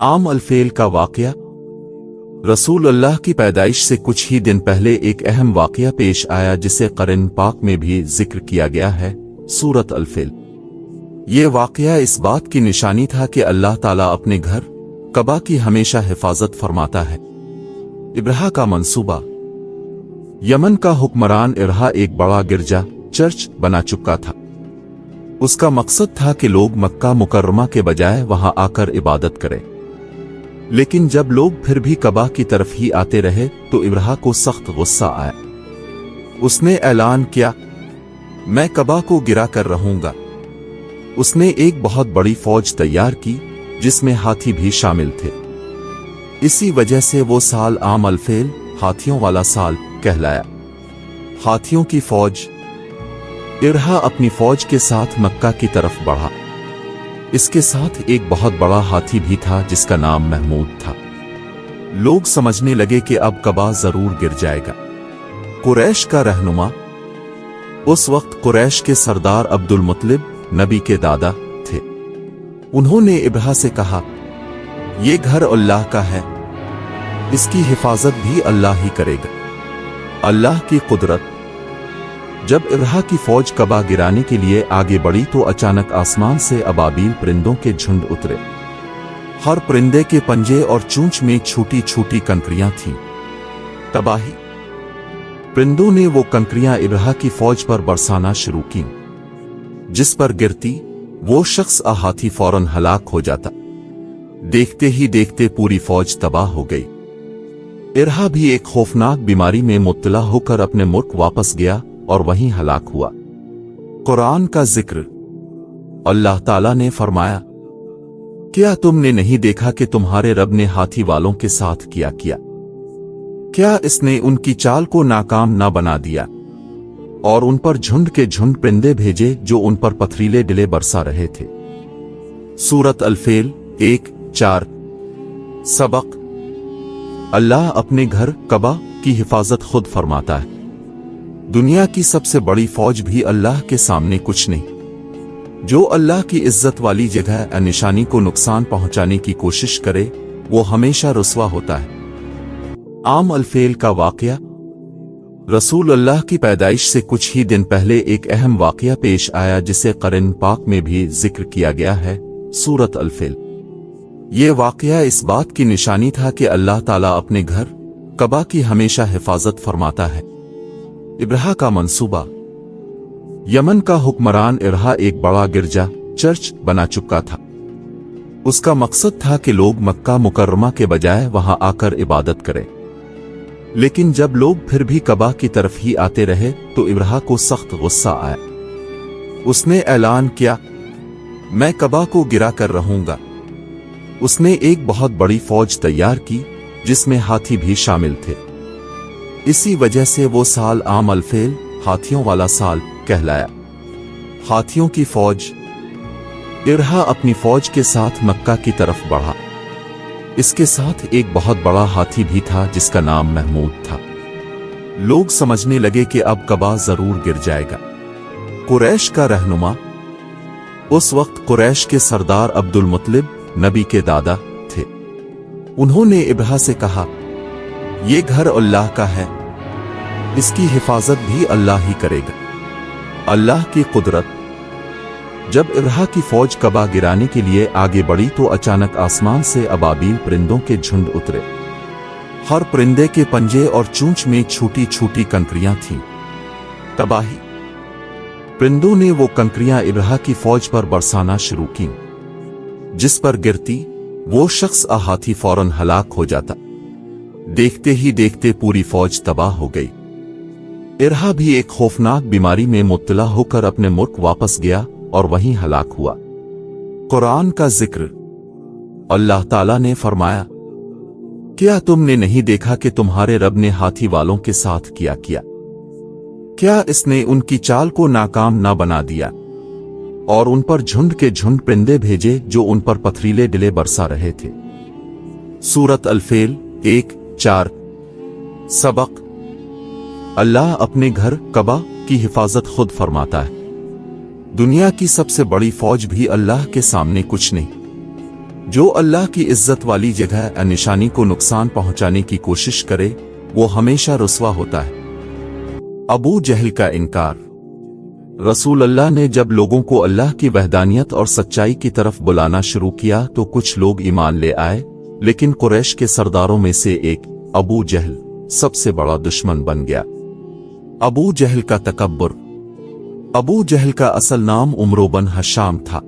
आम अल-फैल का वाक़या। रसूल अल्लाह की पैदाइश से कुछ ही दिन पहले एक अहम वाक़या पेश आया जिसे कुरान पाक में भी जिक्र किया गया है, सूरत अल-फैल। ये वाक़या इस बात की निशानी था कि अल्लाह ताला अपने घर कबा की हमेशा हिफाजत फरमाता है। इब्राहा का मंसूबा। यमन का हुक्मरान इब्राहा एक बड़ा गिरजा चर्च बना चुका था। उसका मकसद था कि लोग मक्का मुकर्रमा के बजाय वहां आकर इबादत करें। लेकिन जब लोग फिर भी कबा की तरफ ही आते रहे तो इब्राहा को सख्त गुस्सा आया। उसने ऐलान किया, मैं कबा को गिरा कर रहूंगा। उसने एक बहुत बड़ी फौज तैयार की जिसमें हाथी भी शामिल थे। इसी वजह से वो साल आम अल-फैल, हाथियों वाला साल कहलाया। हाथियों की फौज। इब्राहा अपनी फौज के साथ मक्का की तरफ बढ़ा। इसके साथ एक बहुत बड़ा हाथी भी था जिसका नाम महमूद था। लोग समझने लगे कि अब कबा जरूर गिर जाएगा। कुरैश का रहनुमा। उस वक्त कुरैश के सरदार अब्दुल मुत्तलिब नबी के दादा थे। उन्होंने इब्राहा से कहा, ये घर अल्लाह का है, इसकी हिफाजत भी अल्लाह ही करेगा। अल्लाह की कुदरत। जब इब्राहा की फौज कबा गिराने के लिए आगे बढ़ी तो अचानक आसमान से अबाबील परिंदों के झुंड उतरे। हर परिंदे के पंजे और चूंच में छोटी छोटी कंकरियां थीं। तबाही। परिंदों ने वो कंकरियां इब्राहा की फौज पर बरसाना शुरू कीं। जिस पर गिरती वो शख्स हाथी फौरन हलाक हो जाता। देखते ही देखते पूरी फौज तबाह हो गई। इब्राहा भी एक खौफनाक बीमारी में मुब्तला होकर अपने मुल्क वापस गया और वहीं हलाक हुआ। कुरान का जिक्र। अल्लाह ताला ने फरमाया, क्या तुमने नहीं देखा कि तुम्हारे रब ने हाथी वालों के साथ किया? क्या इसने उनकी चाल को नाकाम ना बना दिया और उन पर झुंड के झुंड परिंदे भेजे जो उन पर पथरीले डिले बरसा रहे थे। सूरत अल-फैल 1:4। सबक। अल्लाह अपने घर कबा की हिफाजत खुद फरमाता है। दुनिया की सबसे बड़ी फौज भी अल्लाह के सामने कुछ नहीं। जो अल्लाह की इज्जत वाली जगह निशानी को नुकसान पहुंचाने की कोशिश करे वो हमेशा रुस्वा होता है। आम अल-फैल का वाक़या। रसूल अल्लाह की पैदाइश से कुछ ही दिन पहले एक अहम वाक़या पेश आया जिसे कुरान पाक में भी जिक्र किया गया है, सूरत अल-फैल। ये वाक़या इस बात की निशानी था कि अल्लाह ताला अपने घर कबा की हमेशा हिफाजत फरमाता है। इब्राहा का मंसूबा। यमन का हुक्मरान इब्राहा एक बड़ा गिरजा चर्च बना चुका था। उसका मकसद था कि लोग मक्का मुकर्रमा के बजाय वहां आकर इबादत करें। लेकिन जब लोग फिर भी कबा की तरफ ही आते रहे तो इब्राहा को सख्त गुस्सा आया। उसने ऐलान किया, मैं कबा को गिरा कर रहूंगा। उसने एक बहुत बड़ी फौज तैयार की जिसमें हाथी भी शामिल थे। इसी वजह से वो साल आम अल-फैल, हाथियों वाला साल कहलाया। हाथियों की फौज। इब्राहा अपनी फौज के साथ मक्का की तरफ बढ़ा। इसके साथ एक बहुत बड़ा हाथी भी था जिसका नाम महमूद था। लोग समझने लगे कि अब कबा जरूर गिर जाएगा। कुरैश का रहनुमा। उस वक्त कुरैश के सरदार अब्दुल मुत्तलिब नबी के दादा थे। उन्होंने इब्राहा से कहा, ये घर अल्लाह का है, इसकी हिफाजत भी अल्लाह ही करेगा। अल्लाह की कुदरत। जब इब्राहा की फौज कबा गिराने के लिए आगे बढ़ी तो अचानक आसमान से अबाबील परिंदों के झुंड उतरे। हर परिंदे के पंजे और चूंच में छोटी छोटी कंकरियां थीं। तबाही। परिंदों ने वो कंकरियां इब्राहा की फौज पर बरसाना शुरू कीं। जिस पर गिरती वो शख्स हाथी फौरन हलाक हो जाता। देखते ही देखते पूरी फौज तबाह हो गई। इब्राहा भी एक खौफनाक बीमारी में मुब्तला होकर अपने मुल्क वापस गया और वहीं हलाक हुआ। कुरान का जिक्र। अल्लाह ताला ने फरमाया, क्या तुमने नहीं देखा कि तुम्हारे रब ने हाथी वालों के साथ किया? क्या इसने उनकी चाल को नाकाम ना बना दिया और उन पर झुंड के झुंड परिंदे भेजे जो उन पर पथरीले डिले बरसा रहे थे। सूरत अल-फैल 1:4। सबक। अल्लाह अपने घर कबा की हिफाजत खुद फरमाता है। दुनिया की सबसे बड़ी फौज भी अल्लाह के सामने कुछ नहीं। जो अल्लाह की इज्जत वाली जगह निशानी को नुकसान पहुंचाने की कोशिश करे वो हमेशा रुस्वा होता है। अबू जहल का इनकार। रसूल अल्लाह ने जब लोगों को अल्लाह की वहदानियत और सच्चाई की तरफ बुलाना शुरू किया तो कुछ लोग ईमान ले आए, लेकिन कुरैश के सरदारों में से एक अबू जहल सबसे बड़ा दुश्मन बन गया। अबू जहल का तकब्बुर। अबू जहल का असल नाम उमरो बन हशाम था।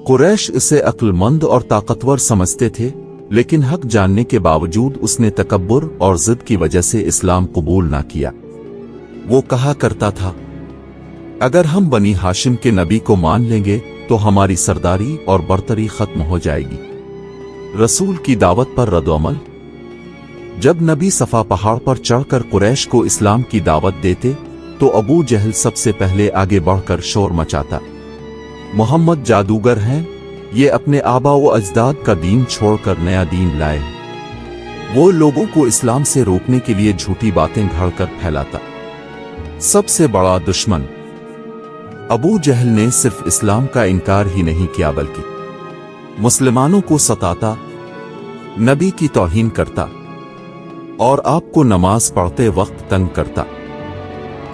कुरैश इसे अक्लमंद और ताकतवर समझते थे, लेकिन हक जानने के बावजूद उसने तकब्बुर और जिद की वजह से इस्लाम कबूल ना किया। वो कहा करता था, अगर हम बनी हाशिम के नबी को मान लेंगे तो हमारी सरदारी और बरतरी खत्म हो जाएगी। रसूल की दावत पर रद्द-ओ-अमल। जब नबी सफा पहाड़ पर चढ़कर कुरैश को इस्लाम की दावत देते तो अबू जहल सबसे पहले आगे बढ़कर शोर मचाता, मोहम्मद जादूगर हैं, ये अपने आबा व अजदाद का दीन छोड़कर नया दीन लाए। वो लोगों को इस्लाम से रोकने के लिए झूठी बातें घड़कर फैलाता। सबसे बड़ा दुश्मन। अबू जहल ने सिर्फ इस्लाम का इनकार ही नहीं किया बल्कि मुसलमानों को सताता, नबी की तौहीन करता और आपको नमाज पढ़ते वक्त तंग करता।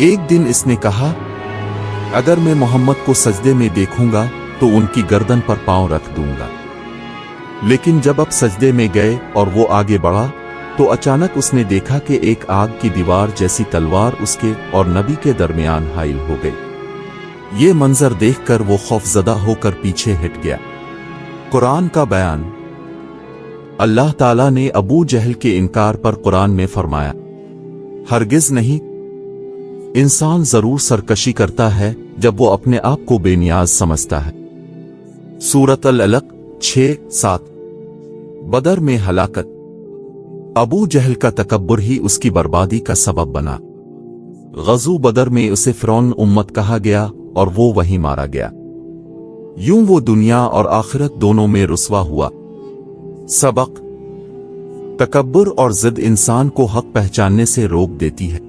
एक दिन इसने कहा, अगर मैं मोहम्मद को सजदे में देखूंगा तो उनकी गर्दन पर पांव रख दूंगा। लेकिन जब अब सजदे में गए और वो आगे बढ़ा तो अचानक उसने देखा कि एक आग की दीवार जैसी तलवार उसके और नबी के दरमियान हाइल हो गई। ये मंजर देखकर वो खौफजदा होकर पीछे हट गया। कुरान का बयान। अल्लाह ताला ने अबू जहल के इनकार पर कुरान में फरमाया, हरगिज नहीं, इंसान जरूर सरकशी करता है जब वो अपने आप को बेनियाज समझता है। सूरत अल-अलक 6-7। बदर में हलाकत। अबू जहल का तकब्बुर ही उसकी बर्बादी का सबब बना। गज़ू बदर में उसे फ़िरौन उम्मत कहा गया और वो वहीं मारा गया। यूं वो दुनिया और आखिरत दोनों में रुस्वा हुआ। सबक। तकब्बुर और जिद इंसान को हक पहचानने से रोक देती है।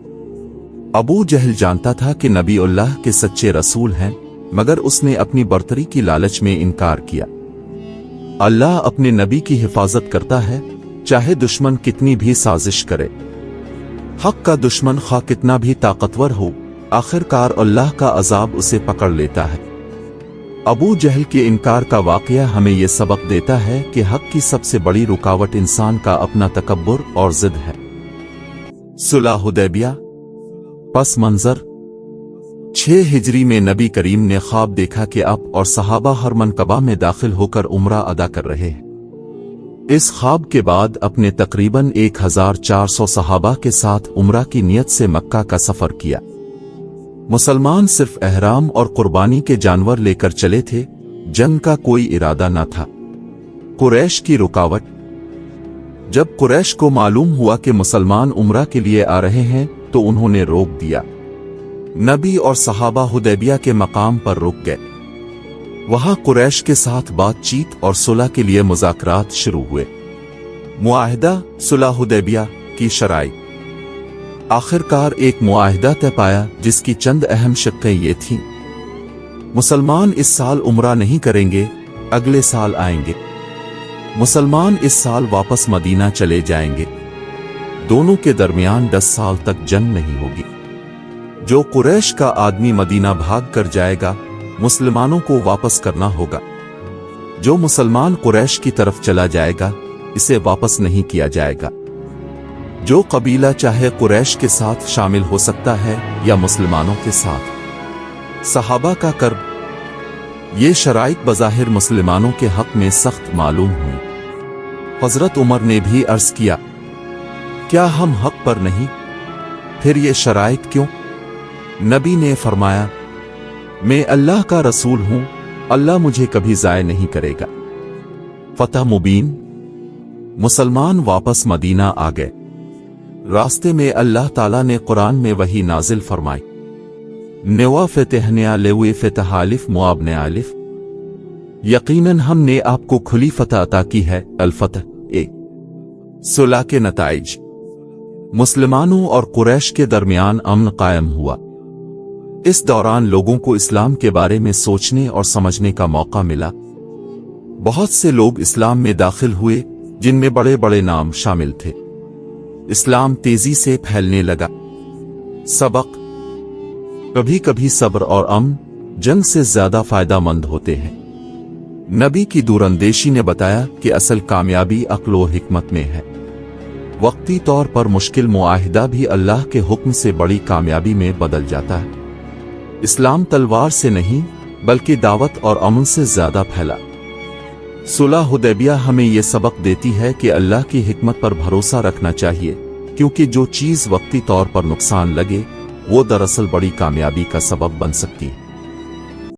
अबू जहल जानता था कि नबी अल्लाह के सच्चे रसूल हैं, मगर उसने अपनी बरतरी की लालच में इनकार किया। अल्लाह अपने नबी की हिफाजत करता है, चाहे दुश्मन कितनी भी साजिश करे। हक का दुश्मन खा कितना भी ताकतवर हो, आखिरकार अल्लाह का अजाब उसे पकड़ लेता है। अबू जहल के इनकार का वाकया हमें यह सबक देता है कि हक की सबसे बड़ी रुकावट इंसान का अपना तकब्बुर और जिद है। सुलह हुदैबिया। पस मंजर। 6 हिजरी में नबी करीम ने ख्वाब देखा कि आप और सहाबा हरम कबा में दाखिल होकर उम्रा अदा कर रहे हैं। इस ख्वाब के बाद अपने तकरीबन 1400 सहाबा के साथ उम्रा की नियत से मक्का का सफर किया। मुसलमान सिर्फ एहराम और कुर्बानी के जानवर लेकर चले थे, जंग का कोई इरादा न था। कुरैश की रुकावट। जब कुरैश को मालूम हुआ कि मुसलमान उम्रा के लिए आ रहे हैं तो उन्होंने रोक दिया। नबी और सहाबा हुदैबिया के मकाम पर रुक गए। वहां कुरैश के साथ बातचीत और सुलह के लिए मुज़ाकरात शुरू हुए। मुआहिदा सुलह हुदैबिया की शराइत। आखिरकार एक मुआहिदा तय पाया जिसकी चंद अहम शर्तें ये थीं। मुसलमान इस साल उम्रा नहीं करेंगे, अगले साल आएंगे। मुसलमान इस साल वापस मदीना चले जाएंगे। दोनों के दरमियान 10 साल तक जंग नहीं होगी। जो कुरैश का आदमी मदीना भाग कर जाएगा, मुसलमानों को वापस करना होगा। जो मुसलमान कुरैश की तरफ चला जाएगा, इसे वापस नहीं किया जाएगा। जो कबीला चाहे कुरैश के साथ शामिल हो सकता है या मुसलमानों के साथ। सहाबा का कर्ब। ये शराइत बज़ाहिर मुसलमानों के हक में सख्त मालूम हुई। हज़रत उमर ने भी अर्ज किया, क्या हम हक पर नहीं? फिर ये शराइत क्यों? नबी ने फरमाया, मैं अल्लाह का रसूल हूं, अल्लाह मुझे कभी ज़ाय नहीं करेगा। फतह मुबीन। मुसलमान वापस मदीना आ गए। रास्ते में अल्लाह ताला ने कुरान में वही नाजिल फरमाई। नेवा फ़तहना लेवे फ़तह आलिफ मुआबने आलिफ। यकीनन हमने आपको खुली फतह अता की है। अल-फतह। सुलह के नताइज। मुसलमानों और कुरैश के दरमियान अमन कायम हुआ। इस दौरान लोगों को इस्लाम के बारे में सोचने और समझने का मौका मिला। बहुत से लोग इस्लाम में दाखिल हुए जिनमें बड़े बड़े नाम शामिल थे। इस्लाम तेजी से फैलने लगा। सबक: कभी कभी सब्र और अमन जंग से ज्यादा फायदामंद होते हैं। नबी की दूरंदेशी ने बताया कि असल कामयाबी अक्ल व हिकमत में है। वक्ती तौर पर मुश्किल मुआहिदा भी अल्लाह के हुक्म से बड़ी कामयाबी में बदल जाता है। इस्लाम तलवार से नहीं बल्कि दावत और अमन से ज्यादा फैला। सुलह हुदैबिया हमें यह सबक देती है कि अल्लाह की हिकमत पर भरोसा रखना चाहिए, क्योंकि जो चीज वक्ती तौर पर नुकसान लगे वो दरअसल बड़ी कामयाबी का सबब बन सकती है।